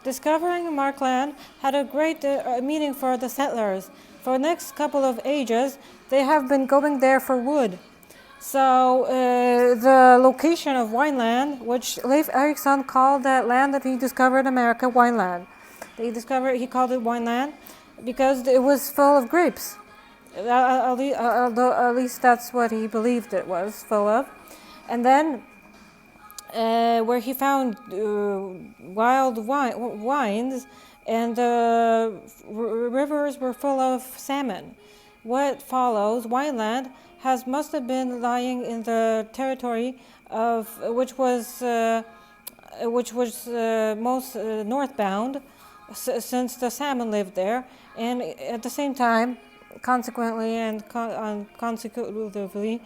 discovering Markland had a great meaning for the settlers. For the next couple of ages, they have been going there for wood. So the location of Vineland, which Leif Ericsson called that land that he discovered in America, Vineland. He called it Vineland because it was full of grapes. At least that's what he believed it was full of. And then where he found wild wines, and the rivers were full of salmon. What follows, Vineland, must have been lying in the territory of which was most northbound, since the salmon lived there, and at the same time, consequently and consecutively,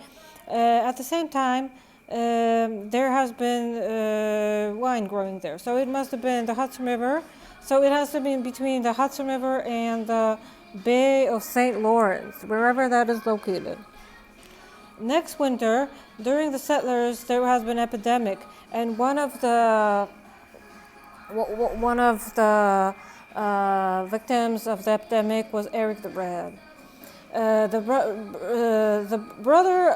at the same time, there has been wine growing there. So it must have been the Hudson River. So it has to be between the Hudson River and the Bay of St. Lawrence, wherever that is located. Next winter, during the settlers, there has been an epidemic, and one of the victims of the epidemic was Eric the Red. The brother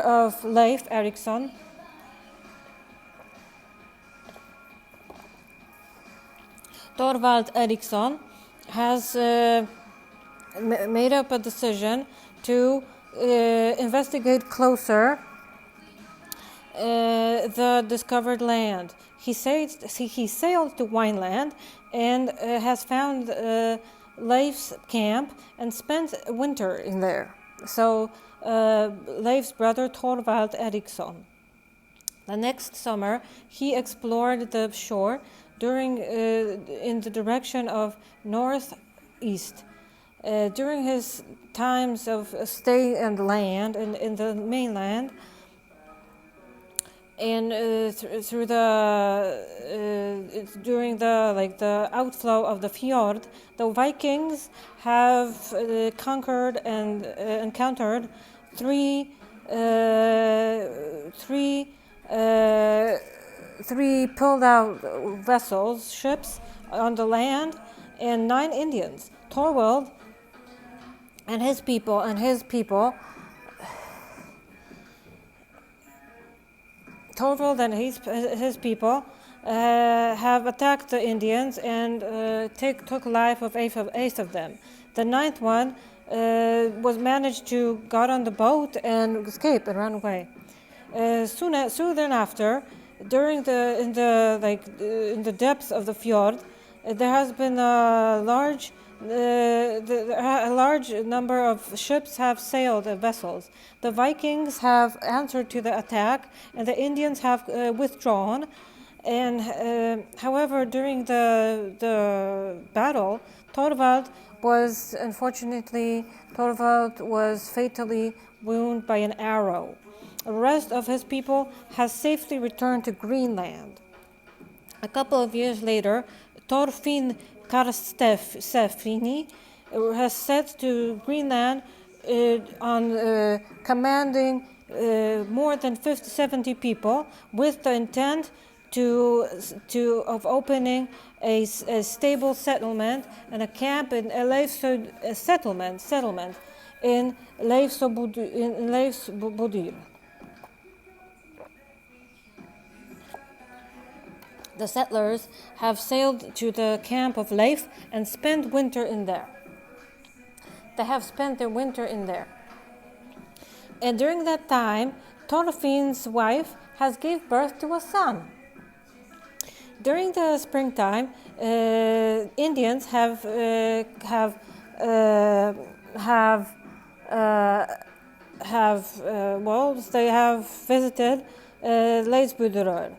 of Leif Ericsson, Thorvald Ericsson, has made up a decision to investigate closer the discovered land. He sailed to Vineland and has found Leif's camp and spent winter in there. So Leif's brother Thorvald Ericsson. The next summer, he explored the shore in the direction of northeast. During his times of stay in the land and in the mainland, and during the outflow of the fjord, the Vikings have conquered and encountered three pulled out vessels, ships on the land, and 9 Indians. Thorvald and his people have attacked the Indians and took life of eight of them. The 9th one was managed to got on the boat and escape and run away. Soon after, in the depths of the fjord, there has been a large number of ships have sailed, vessels. The Vikings have answered to the attack, and the Indians have withdrawn. And however, during the battle, Thorvald was fatally wounded by an arrow. The rest of his people has safely returned to Greenland. A couple of years later, Thorfinn Karlsefni has set to Greenland on commanding more than 70 people with the intent of opening a stable settlement and a camp in a settlement in Leifsbodir. The settlers have sailed to the camp of Leif and spent winter in there. They have spent their winter in there. And during that time, Thorfinn's wife has gave birth to a son. During the springtime, Indians have visited Leifsbodir.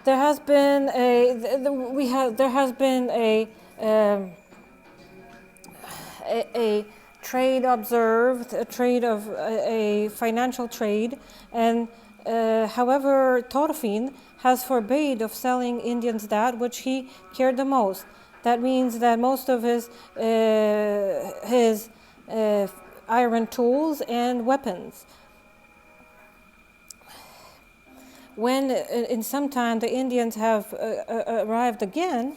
There has been a trade observed, a financial trade, and however, Thorfinn has forbade of selling Indians that which he cared the most. That means that most of his iron tools and weapons. when in some time the Indians have arrived again,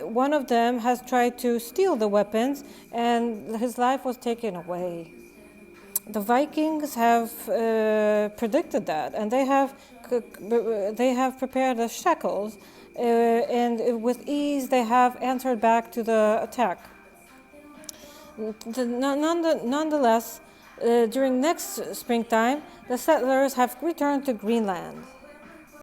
one of them has tried to steal the weapons, and his life was taken away. The Vikings have predicted that, and they have prepared the shackles, and with ease they have answered back to the attack. Nonetheless, during next springtime, the settlers have returned to Greenland.